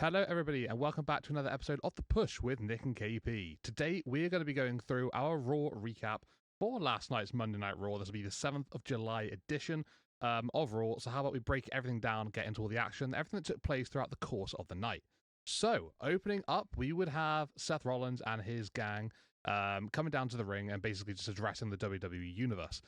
Hello, everybody, and welcome back to another episode of The Push with Nick and KP. Today, we're going to be going through our Raw recap for last night's Monday Night Raw. This will be the 7th of July edition of Raw. So, how about we break everything down, get into all the action, everything that took place throughout the course of the night. So, opening up, we would have Seth Rollins and his gang coming down to the ring and basically just addressing the WWE Universe.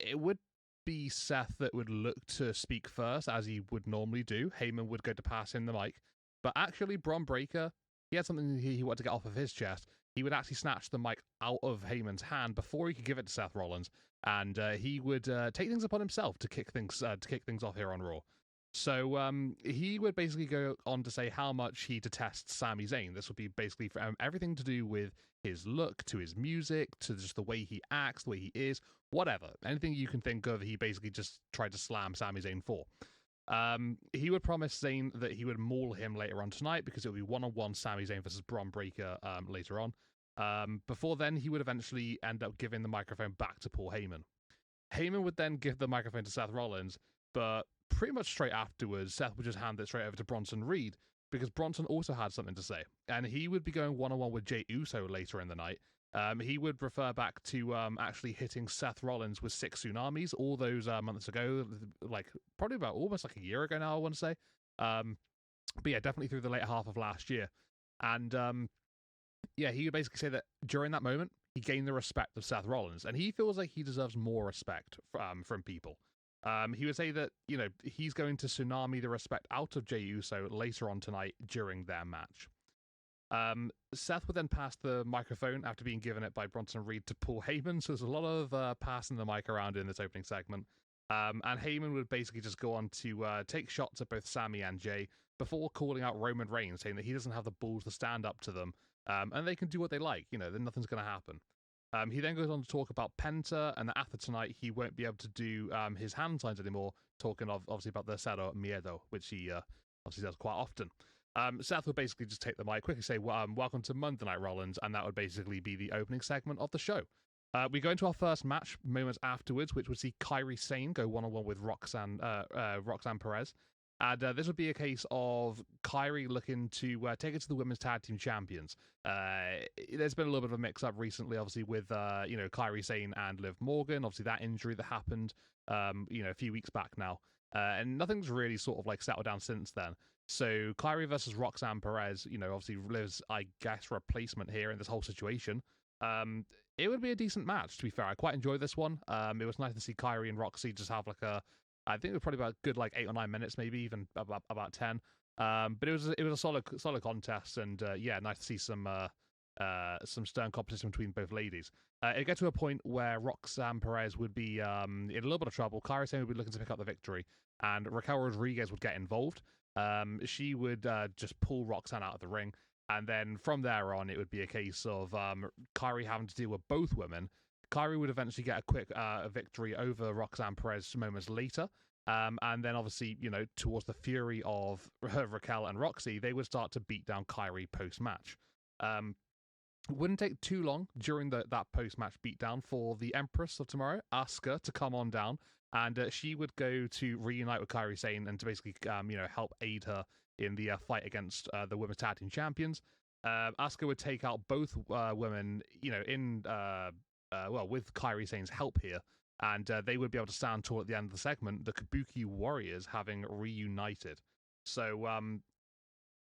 It would be Seth that would look to speak first, as he would normally do. Heyman would go to pass him the mic. But actually, Bron Breakker, he had something he wanted to get off of his chest. He would actually snatch the mic out of Heyman's hand before he could give it to Seth Rollins, and he would take things upon himself to kick things off here on Raw. So he would basically go on to say how much he detests Sami Zayn. This would be basically for everything to do with his look, to his music, to just the way he acts, the way he is, whatever. Anything you can think of, he basically just tried to slam Sami Zayn for. He would promise Zayn that he would maul him later on tonight because it would be one-on-one Sami Zayn versus Bron Breakker later on. Before then, he would eventually end up giving the microphone back to Paul Heyman. Heyman would then give the microphone to Seth Rollins, but pretty much straight afterwards, Seth would just hand it straight over to Bronson Reed because Bronson also had something to say. And he would be going one-on-one with Jey Uso later in the night. He would refer back to actually hitting Seth Rollins with 6 tsunamis all those months ago, like probably about almost like a year ago now, I want to say. But yeah, definitely through the later half of last year. And yeah, he would basically say that during that moment, he gained the respect of Seth Rollins, and he feels like he deserves more respect from people. He would say that, you know, he's going to tsunami the respect out of Jey Uso later on tonight during their match. Seth would then pass the microphone after being given it by Bronson Reed to Paul Heyman, so there's a lot of passing the mic around in this opening segment. And Heyman would basically just go on to take shots at both Sami and Jey before calling out Roman Reigns, saying that he doesn't have the balls to stand up to them, and they can do what they like, you know, then nothing's going to happen. He then goes on to talk about Penta, and that after tonight he won't be able to do his hand signs anymore, talking obviously about the Cero Miedo, which he obviously does quite often. Seth would basically just take the mic, quickly say, welcome to Monday Night Rollins, and that would basically be the opening segment of the show. We go into our first match moments afterwards, which would see Kairi Sane go one-on-one with Roxanne Perez. And this would be a case of Kairi looking to take it to the Women's Tag Team Champions. There's been a little bit of a mix-up recently, obviously, with Kairi Sane and Liv Morgan. Obviously, that injury that happened, a few weeks back now. And nothing's really sort of like settled down since then. So Kairi versus Roxanne Perez, obviously Liv's, I guess, replacement here in this whole situation. It would be a decent match, to be fair. I quite enjoyed this one. It was nice to see Kairi and Roxy just have like I think it was probably about a good 8 or 9 minutes, maybe even about 10. But it was a solid contest, and yeah, nice to see some stern competition between both ladies. It got to a point where Roxanne Perez would be in a little bit of trouble. Kairi Sane would be looking to pick up the victory, and Raquel Rodriguez would get involved. She would just pull Roxanne out of the ring, and then from there on, it would be a case of Kairi having to deal with both women. Kairi would eventually get a quick victory over Roxanne Perez moments later. And then obviously, towards the fury of Raquel and Roxy, they would start to beat down Kairi post-match. It wouldn't take too long during that post-match beatdown for the Empress of Tomorrow, Asuka, to come on down, and she would go to reunite with Kairi Sane and to basically, help aid her in the fight against the Women's Tag Team Champions. Asuka would take out both women, with Kairi Sane's help here, and they would be able to stand tall at the end of the segment, the Kabuki Warriors having reunited. So,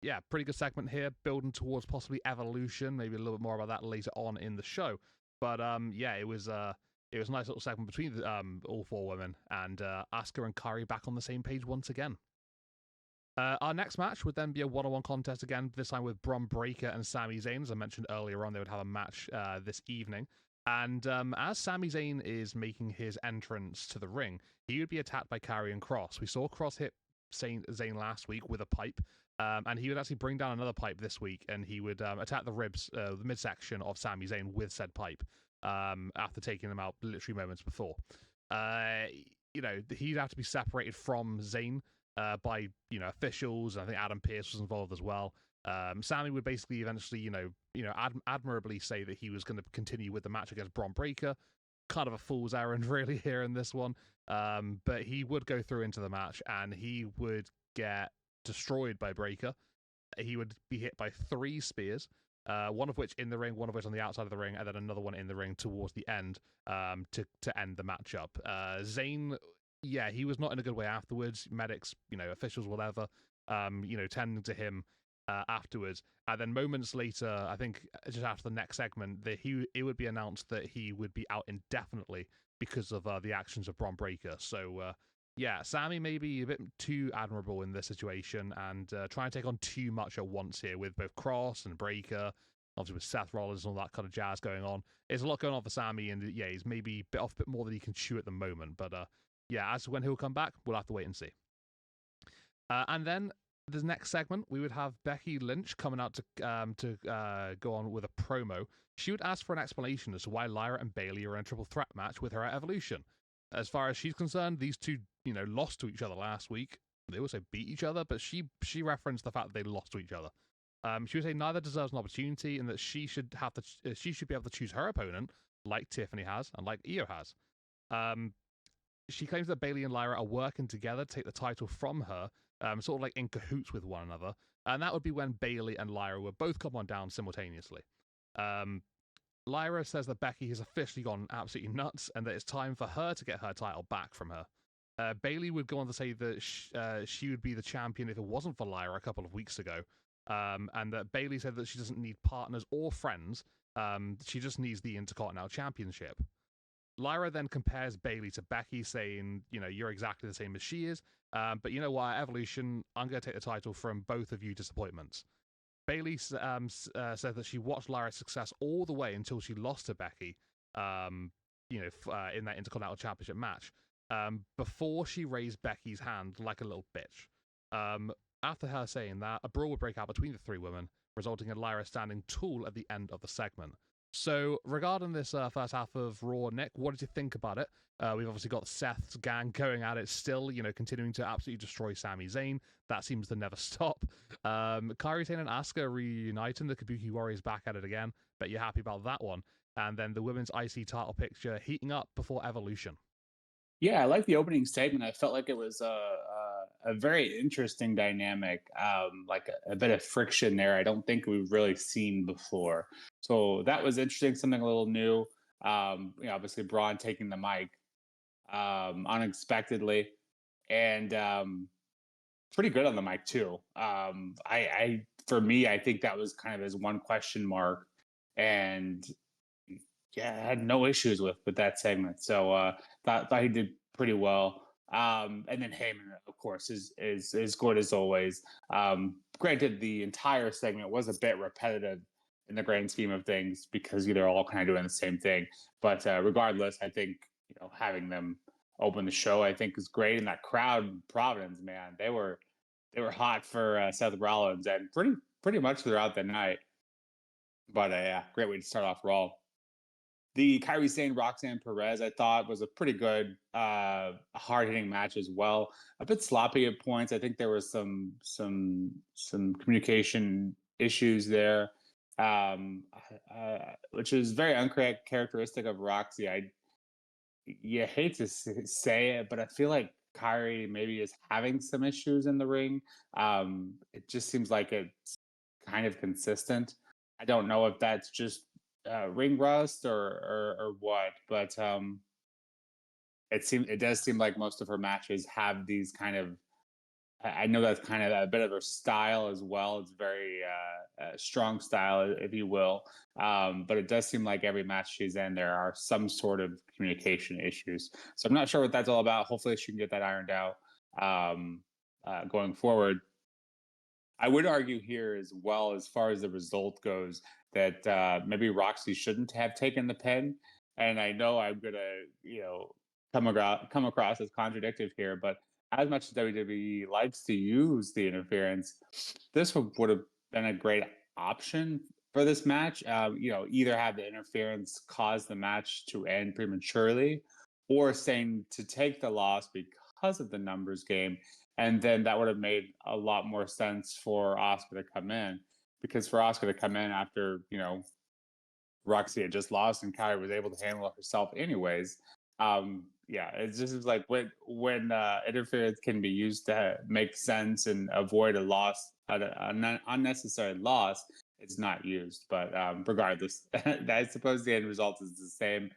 yeah, pretty good segment here, building towards possibly Evolution. Maybe a little bit more about that later on in the show. But yeah, it was a nice little segment between all 4 women, and Asuka and Kairi back on the same page once again. Our next match would then be a one-on-one contest again, this time with Bron Breakker and Sami Zayn. As I mentioned earlier on, they would have a match this evening. And as Sami Zayn is making his entrance to the ring, he would be attacked by Karrion Kross. We saw Kross hit Zayn last week with a pipe, and he would actually bring down another pipe this week, and he would attack the ribs, the midsection of Sami Zayn with said pipe after taking them out literally moments before. He'd have to be separated from Zayn by officials. I think Adam Pearce was involved as well. Sami would basically eventually, admirably say that he was going to continue with the match against Bron Breakker. Kind of a fool's errand, really, here in this one. But he would go through into the match, and he would get destroyed by Breakker. he would be hit by 3 spears, one of which in the ring, one of which on the outside of the ring, and then another one in the ring towards the end, to end the matchup. Zayn, yeah, he was not in a good way afterwards. Medics, officials, whatever, tending to him afterwards. And then moments later, I think just after the next segment, it would be announced that he would be out indefinitely because of the actions of Bron Breakker. So, yeah, Sammy may be a bit too admirable in this situation and trying to take on too much at once here with both Cross and Breakker, obviously with Seth Rollins and all that kind of jazz going on. There's a lot going on for Sammy, and yeah, he's maybe bit off a bit more than he can chew at the moment. But yeah, as to when he'll come back, we'll have to wait and see. And then the next segment, we would have Becky Lynch coming out to go on with a promo. She would ask for an explanation as to why Lyra and Bayley are in a triple threat match with her at Evolution. As far as she's concerned, these two, lost to each other last week. They also beat each other, but she referenced the fact that they lost to each other. She would say neither deserves an opportunity, and that she should be able to choose her opponent, like Tiffany has and like Io has. She claims that Bayley and Lyra are working together to take the title from her, sort of like in cahoots with one another, and that would be when Bayley and Lyra would both come on down simultaneously. Lyra says that Becky has officially gone absolutely nuts and that it's time for her to get her title back from her. Bayley would go on to say that she would be the champion if it wasn't for Lyra a couple of weeks ago, and that Bayley said that she doesn't need partners or friends, she just needs the Intercontinental Championship. Lyra then compares Bayley to Becky, saying, you're exactly the same as she is, but you know what, Evolution, I'm going to take the title from both of you disappointments. Bayley said that she watched Lyra's success all the way until she lost to Becky, in that Intercontinental Championship match, before she raised Becky's hand like a little bitch. After her saying that, a brawl would break out between the three women, resulting in Lyra standing tall at the end of the segment. So, regarding this first half of Raw, Nick, what did you think about it? We've obviously got Seth's gang going at it still, continuing to absolutely destroy Sami Zayn. That seems to never stop. Kairi Sane and Asuka reuniting, the Kabuki Warriors back at it again. Bet you're happy about that one. And then the women's IC title picture heating up before Evolution. Yeah, I like the opening segment. I felt like it was a very interesting dynamic, like a bit of friction there. I don't think we've really seen before. So that was interesting, something a little new. Obviously Braun taking the mic unexpectedly, and pretty good on the mic too. For me, I think that was kind of his one question mark, and yeah, I had no issues with that segment. So thought he did pretty well. And then Heyman, of course, is good as always. Granted, the entire segment was a bit repetitive in the grand scheme of things because they're all kind of doing the same thing. But regardless, I think having them open the show, I think, is great. And that crowd in Providence, man, they were hot for Seth Rollins and pretty much throughout the night. But yeah, great way to start off Raw. The Kairi Sane Roxanne Perez, I thought, was a pretty good, hard-hitting match as well. A bit sloppy at points. I think there was some communication issues there, which is very uncharacteristic of Roxy. You hate to say it, but I feel like Kairi maybe is having some issues in the ring. It just seems like it's kind of consistent. I don't know if that's just ring rust or what, but it does seem like most of her matches have these kind of. I know that's kind of a bit of her style as well. It's very strong style, if you will. But it does seem like every match she's in, there are some sort of communication issues. So I'm not sure what that's all about. Hopefully she can get that ironed out going forward. I would argue here as well, as far as the result goes, that maybe Roxy shouldn't have taken the pin. And I know I'm gonna, come across as contradictive here, but as much as WWE likes to use the interference, this would have been a great option for this match. Either have the interference cause the match to end prematurely, or saying to take the loss because of the numbers game. And then that would have made a lot more sense for Asuka to come in, because for Asuka to come in after, Roxy had just lost and Kairi was able to handle it herself anyways. Yeah, it's just like when interference can be used to make sense and avoid a loss an unnecessary loss, it's not used. But regardless, I suppose the end result is the same.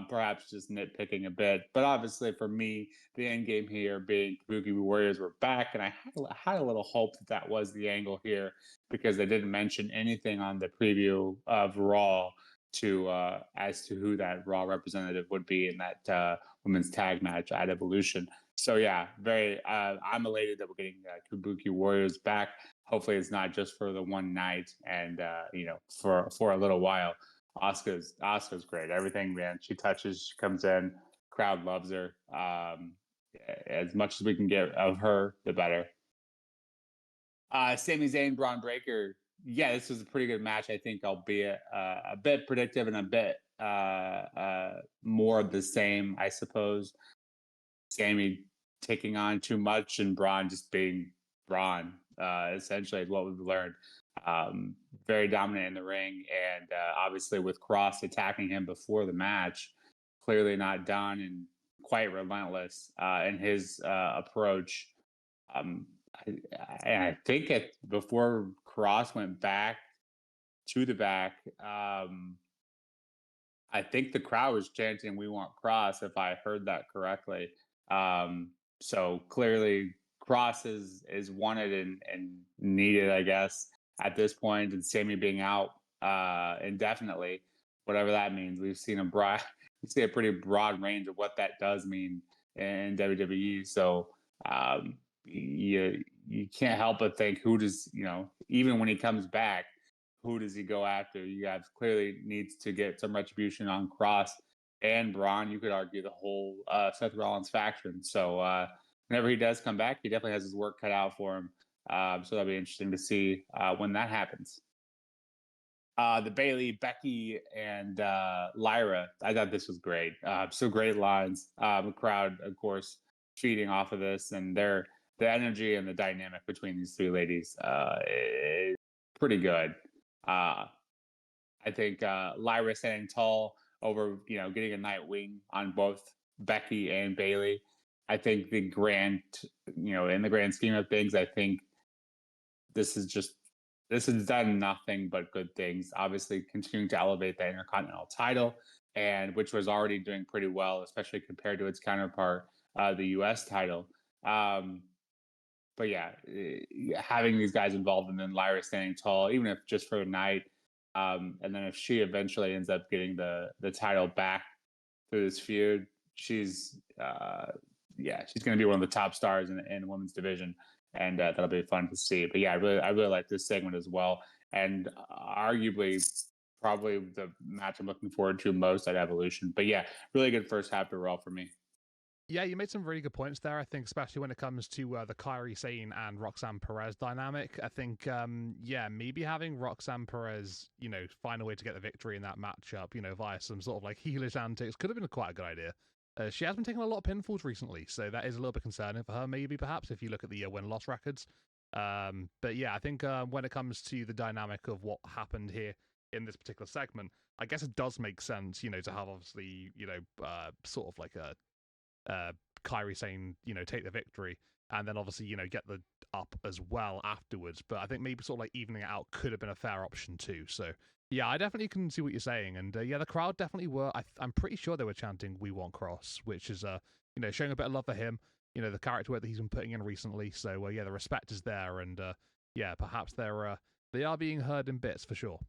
Perhaps just nitpicking a bit, but obviously for me, the end game here being Kabuki Warriors were back, and I had a little hope that that was the angle here because they didn't mention anything on the preview of Raw to as to who that Raw representative would be in that women's tag match at Evolution. So yeah, very. I'm elated that we're getting Kabuki Warriors back. Hopefully, it's not just for the one night, and for a little while. Oscar's great. Everything, man. She touches, she comes in. Crowd loves her. As much as we can get of her, the better. Sami Zayn, Braun Breaker. Yeah, this was a pretty good match. I think, albeit a bit predictive and a bit more of the same, I suppose. Sammy taking on too much and Braun just being Braun, essentially, is what we've learned. Very dominant in the ring, and obviously with Cross attacking him before the match, clearly not done and quite relentless in his approach. Um, I think before Cross went back to the back, I think the crowd was chanting "We want Cross," if I heard that correctly. So clearly, Cross is wanted and needed, I guess, at this point. And Sammy being out indefinitely, whatever that means, we've seen we see a pretty broad range of what that does mean in WWE. So you can't help but think, who does even when he comes back, who does he go after? You guys clearly needs to get some retribution on Cross and Braun. You could argue the whole Seth Rollins faction. So whenever he does come back, he definitely has his work cut out for him. So that'll be interesting to see when that happens. The Bailey, Becky, and Lyra. I thought this was great. So great lines. The crowd, of course, feeding off of this, and the energy and the dynamic between these three ladies is pretty good. Uh, I think Lyra standing tall over, getting a night wing on both Becky and Bailey. I think in the grand scheme of things, I think this is just this has done nothing but good things. Obviously, continuing to elevate the Intercontinental title, and which was already doing pretty well, especially compared to its counterpart, the U.S. title. Um, but yeah, having these guys involved and then Lyra standing tall, even if just for a night, and then if she eventually ends up getting the title back through this feud, she's she's going to be one of the top stars in the women's division, and that'll be fun to see. But yeah, I really like this segment as well, and arguably probably the match I'm looking forward to most at Evolution. But yeah, really good first half to Raw for me. Yeah, you made some really good points there. I think, especially when it comes to the Kairi Sane and Roxanne Perez dynamic. I think, maybe having Roxanne Perez, find a way to get the victory in that matchup, via some sort of like heelish antics could have been quite a good idea. She has been taking a lot of pinfalls recently, so that is a little bit concerning for her, maybe, perhaps, if you look at the win-loss records. But yeah, I think when it comes to the dynamic of what happened here in this particular segment, I guess it does make sense, to have obviously, sort of like a Kyrie saying, take the victory, and then obviously, get the up as well afterwards. But I think maybe sort of like evening it out could have been a fair option too. So yeah, I definitely can see what you're saying, and the crowd definitely were. I'm pretty sure they were chanting "We want Cross," which is showing a bit of love for him. The character work that he's been putting in recently. So yeah, the respect is there, and perhaps they are being heard in bits for sure.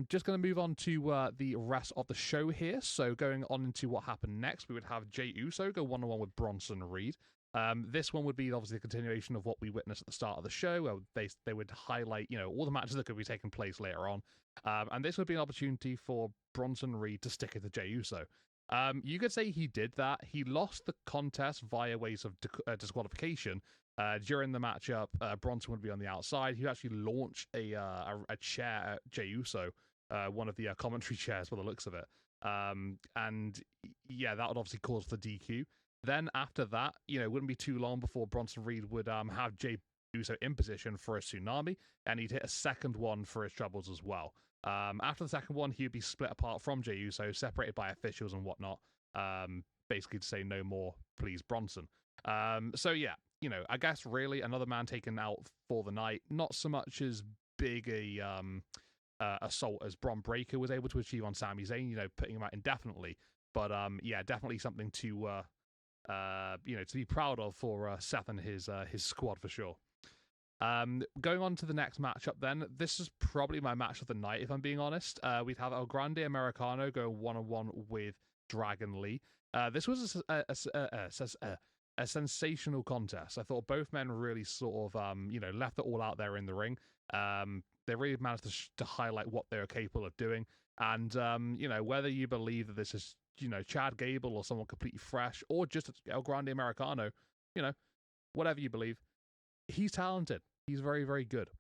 Just going to move on to the rest of the show here. So going on into what happened next, we would have Jey Uso go one-on-one with Bronson Reed. This one would be obviously a continuation of what we witnessed at the start of the show, where they would highlight, all the matches that could be taking place later on. And this would be an opportunity for Bronson Reed to stick it to Jey Uso. You could say he did that. He lost the contest via ways of disqualification. During the matchup, Bronson would be on the outside. He would actually launch a chair at Jey Uso, one of the commentary chairs by the looks of it. And yeah, that would obviously cause the DQ. Then after that, it wouldn't be too long before Bronson Reed would have Jey Uso in position for a tsunami, and he'd hit a second one for his troubles as well. After the second one, he'd be split apart from Jey Uso, separated by officials and whatnot, basically to say no more, please, Bronson. So yeah, I guess really another man taken out for the night. Not so much as big a assault as Bron Breakker was able to achieve on Sami Zayn, putting him out indefinitely. But yeah, definitely something to to be proud of for Seth and his squad for sure. Going on to the next matchup, then this is probably my match of the night, if I'm being honest. We'd have El Grande Americano go 1-on-1 with Dragon Lee. This was a sensational contest. I thought both men really sort of left it all out there in the ring. They really managed to highlight what they were capable of doing, and whether you believe that this is Chad Gable or someone completely fresh, or just El Grande Americano, whatever you believe, he's talented. He's very, very good.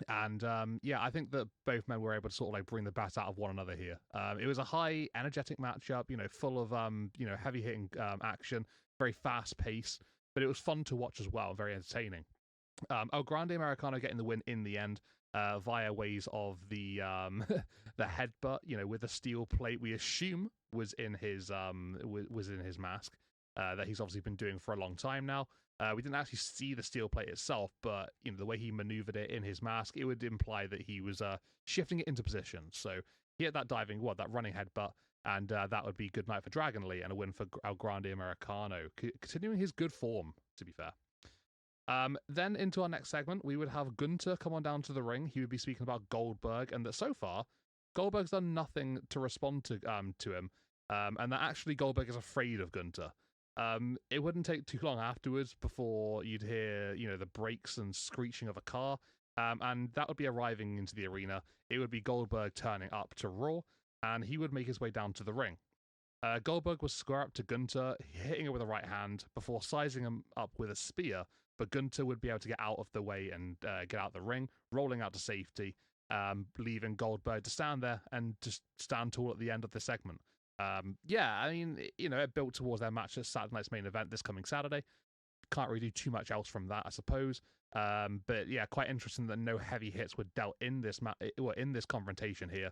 And I think that both men were able to sort of like bring the best out of one another here. It was a high, energetic matchup, full of heavy hitting action, very fast pace, but it was fun to watch as well, very entertaining. El Grande Americano getting the win in the end via ways of the the headbutt, with a steel plate we assume was in his mask that he's obviously been doing for a long time now. We didn't actually see the steel plate itself, but the way he maneuvered it in his mask, it would imply that he was shifting it into position. So he had that running headbutt, and that would be good night for Dragon Lee and a win for El Grande Americano, continuing his good form, to be fair. Then into our next segment, we would have Gunter come on down to the ring. He would be speaking about Goldberg, and that so far, Goldberg's done nothing to respond to him, and that actually Goldberg is afraid of Gunter. It wouldn't take too long afterwards before you'd hear, the brakes and screeching of a car, and that would be arriving into the arena. It would be Goldberg turning up to Raw, and he would make his way down to the ring. Goldberg would square up to Gunter, hitting it with a right hand before sizing him up with a spear, but Gunter would be able to get out of the way and get out the ring, rolling out to safety, leaving Goldberg to stand there and just stand tall at the end of the segment. It built towards their match at Saturday Night's Main Event this coming Saturday. Can't really do too much else from that, I suppose. But yeah, quite interesting that no heavy hits were dealt in this in this confrontation here,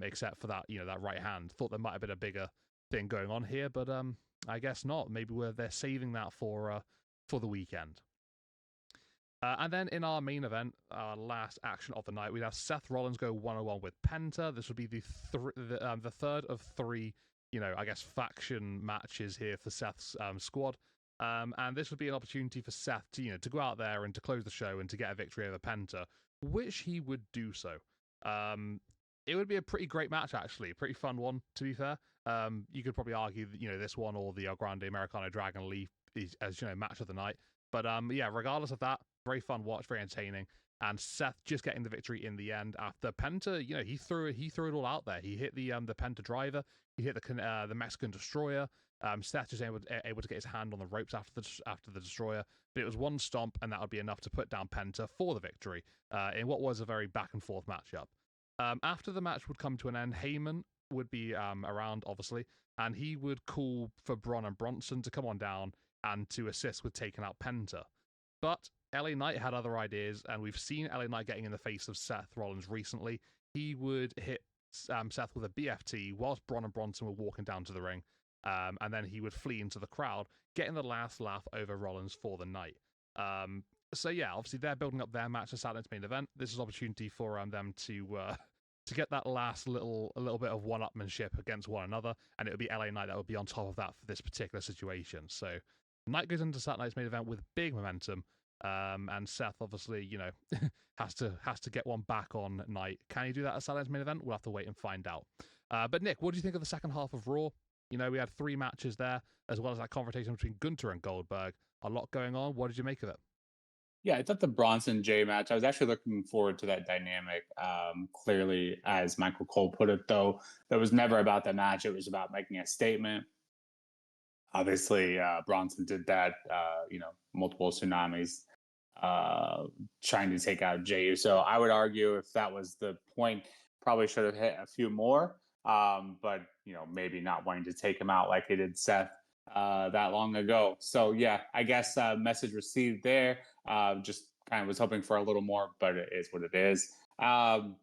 except for that that right hand. Thought there might have been a bigger thing going on here, but I guess not. Maybe they're saving that for the weekend. And then in our main event, our last action of the night, we'd have Seth Rollins go 1-on-1 with Penta. This would be the third of three, faction matches here for Seth's squad. And this would be an opportunity for Seth to go out there and to close the show and to get a victory over Penta, which he would do so. It would be a pretty great match, actually. A pretty fun one, to be fair. You could probably argue that, this one or the El Grande Americano Dragon Lee is, as match of the night. But regardless of that, very fun watch, very entertaining. And Seth just getting the victory in the end after Penta, he threw it all out there. He hit the Penta driver, he hit the Mexican Destroyer. Seth just able to get his hand on the ropes after the Destroyer, but it was one stomp, and that would be enough to put down Penta for the victory in what was a very back and forth matchup. After the match would come to an end, Heyman would be around, obviously, and he would call for Braun and Bronson to come on down and to assist with taking out Penta. But LA Knight had other ideas, and we've seen LA Knight getting in the face of Seth Rollins recently. He would hit Seth with a BFT whilst Braun and Bronson were walking down to the ring, and then he would flee into the crowd, getting the last laugh over Rollins for the night. Obviously they're building up their match at Saturday's Main Event. This is an opportunity for them to get that last little bit of one-upmanship against one another, and it would be LA Knight that would be on top of that for this particular situation. So Knight goes into Saturday Night's Main Event with big momentum, and Seth obviously, has to get one back on Knight. Can he do that at Saturday Night's Main Event? We'll have to wait and find out. But Nick, what do you think of the second half of Raw? We had 3 matches there, as well as that confrontation between Gunter and Goldberg. A lot going on. What did you make of it? Yeah, I thought the Bronson Jay match, I was actually looking forward to that dynamic. Clearly, as Michael Cole put it, though, that was never about the match. It was about making a statement. Obviously, Bronson did that, multiple tsunamis, trying to take out Jey Uso. I would argue if that was the point, probably should have hit a few more. But, maybe not wanting to take him out like he did Seth that long ago. So, yeah, I guess message received there. Just kind of was hoping for a little more, but it is what it is. El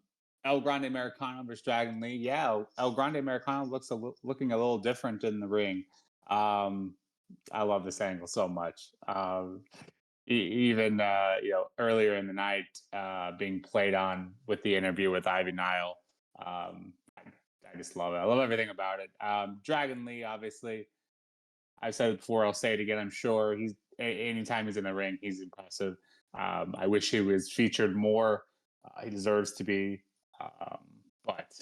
Grande Americano versus Dragon Lee. Yeah, El Grande Americano looking a little different in the ring. I love this angle so much. Even earlier in the night, being played on with the interview with Ivy Nile. I just love it. I love everything about it. Dragon Lee, obviously, I've said it before. I'll say it again. I'm sure anytime he's in the ring, he's impressive. I wish he was featured more. He deserves to be, but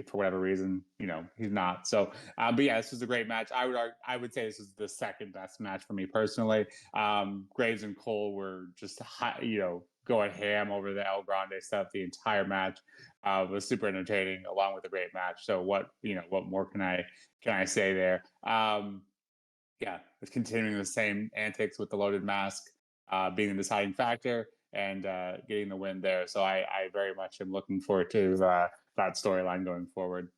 for whatever reason, he's not. So, but yeah, this was a great match. I would say this is the second best match for me personally. Graves and Cole were just going ham over the El Grande stuff the entire match. Was super entertaining, along with a great match. So what more can I say there? Yeah, it's continuing the same antics with the loaded mask being the deciding factor and getting the win there. So I very much am looking forward to that storyline going forward.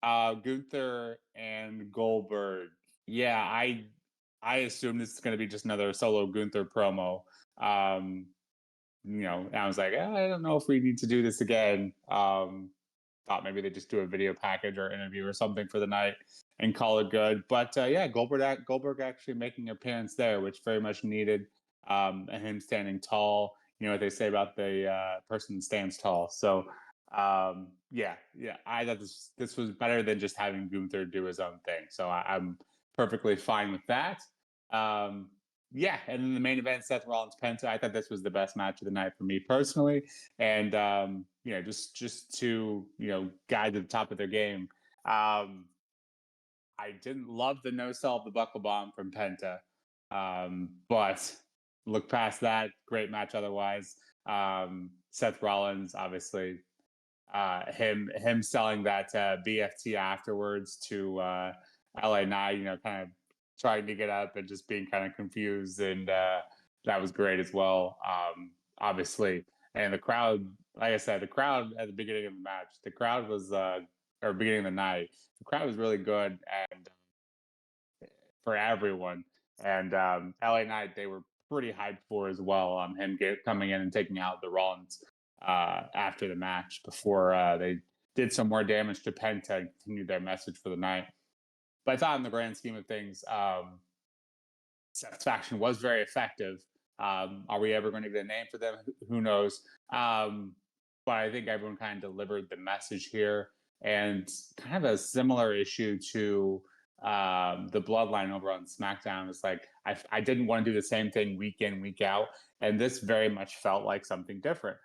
Gunther and Goldberg. Yeah, I assume this is going to be just another solo Gunther promo. Um, and I was like, I don't know if we need to do this again. Thought maybe they just do a video package or interview or something for the night and call it good. But yeah, Goldberg actually making an appearance there, which very much needed. And him standing tall. You know what they say about the person that stands tall. So yeah, I thought this was better than just having Gunther do his own thing. So I'm perfectly fine with that. Um, yeah, and then the main event, Seth Rollins Penta. I thought this was the best match of the night for me personally, and just to guide to the top of their game. Um, I didn't love the no sell of the buckle bomb from Penta, but look past that. Great match otherwise. Seth Rollins, obviously, him selling that BFT afterwards to LA Knight, kind of trying to get up and just being kind of confused, and that was great as well. Obviously, and the crowd, like I said, the crowd at the beginning of the match, the crowd was or beginning of the night, the crowd was really good and for everyone. And LA Knight, they were pretty hyped for as well. Him coming in and taking out the Rollins after the match before they did some more damage to Penta and continued their message for the night. But I thought, in the grand scheme of things, Satisfaction was very effective. Are we ever going to get a name for them? Who knows? But I think everyone kind of delivered the message here, and kind of a similar issue to the Bloodline over on SmackDown. Is like I didn't want to do the same thing week in, week out, and this very much felt like something different.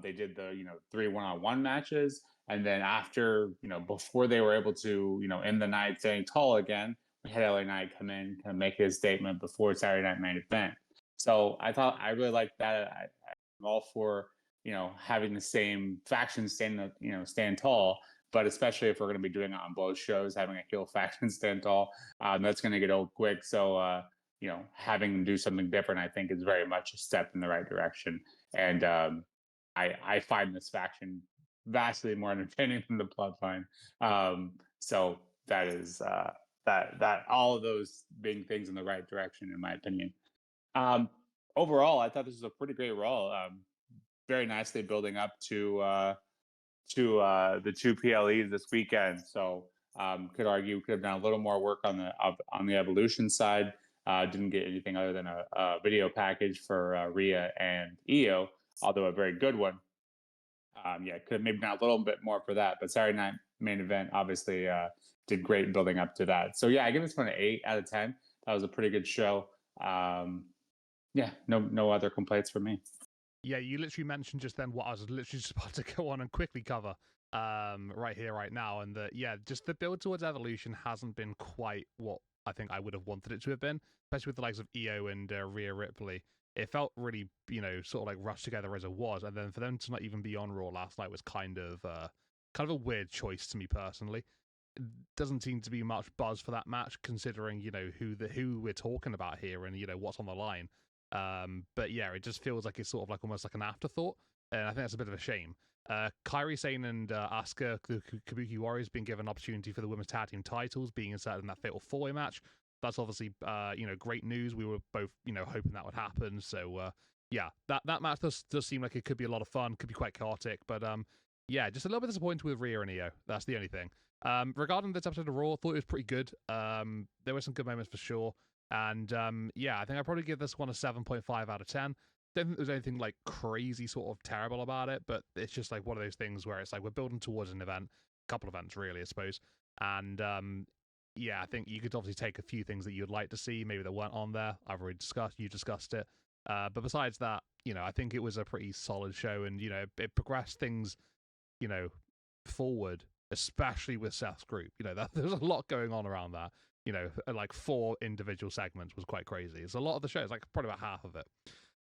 They did the 3 one-on-one matches, and then after before they were able to end the night staying tall again, we had LA Knight come in, kind of make his statement before Saturday Night Main Event. So I really liked that. I'm all for having the same faction stand tall, but especially if we're going to be doing it on both shows, having a heel faction stand tall, that's going to get old quick. So having them do something different, I think, is very much a step in the right direction. And I find this faction vastly more entertaining than the Bloodline. So that is that all of those being things in the right direction, in my opinion. Um, Overall, I thought this was a pretty great role. Very nicely building up to the two PLEs this weekend. So could argue we could have done a little more work on the evolution side. Didn't get anything other than a video package for Rhea and Io, although a very good one. Yeah, could have maybe done a little bit more for that, but Saturday Night Main Event obviously did great building up to that. So yeah, I give this one an 8 out of 10. That was a pretty good show. Yeah, no other complaints for me. Yeah, you literally mentioned just then what I was literally just about to go on and quickly cover right here, right now. And that, yeah, just the build towards Evolution hasn't been quite what I think I would have wanted it to have been, especially with the likes of Io and Rhea Ripley. It felt really, sort of like rushed together as it was. And then for them to not even be on Raw last night was kind of a weird choice to me personally. It doesn't seem to be much buzz for that match, considering who we're talking about here and what's on the line. But yeah, it just feels like it's sort of like almost like an afterthought, and I think that's a bit of a shame. Kairi Sane and Asuka, the Kabuki Warriors, being given an opportunity for the women's tag team titles, being inserted in that fatal four-way match. That's obviously great news. We were both hoping that would happen. So yeah, that match does seem like it could be a lot of fun, could be quite chaotic, but Yeah, just a little bit disappointed with Rhea and Io. That's the only thing. Regarding this episode of Raw, I thought it was pretty good. There were some good moments for sure. And yeah, I think I'd probably give this one a 7.5 out of 10. Don't think there's anything like crazy sort of terrible about it, but it's just like one of those things where it's like we're building towards an event, a couple of events really, I suppose. And yeah, I think you could obviously take a few things that you'd like to see, maybe that weren't on there. I've already discussed, you discussed it. But besides that, I think it was a pretty solid show, and it progressed things, forward, especially with Seth's group. There's a lot going on around that. Like 4 individual segments was quite crazy. It's a lot of the show. It's like probably about half of it.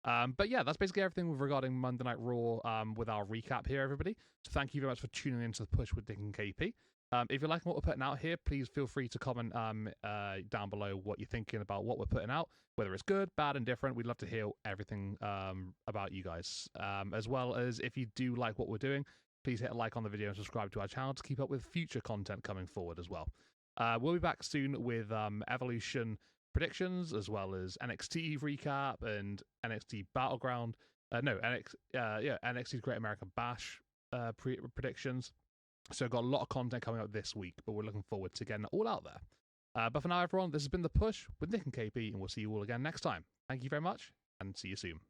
But yeah, that's basically everything regarding Monday Night Raw with our recap here, everybody. So thank you very much for tuning into the push with Nick and KP. If you like what we're putting out here, please feel free to comment down below what you're thinking about what we're putting out, whether it's good, bad, and different. We'd love to hear everything about you guys, as well as if you do like what we're doing, please hit a like on the video and subscribe to our channel to keep up with future content coming forward as well. We'll be back soon with Evolution predictions, as well as NXT recap and NXT Battleground. NXT's Great American Bash predictions. So got a lot of content coming up this week, but we're looking forward to getting it all out there. But for now, everyone, this has been The Push with Nick and KP, and we'll see you all again next time. Thank you very much, and see you soon.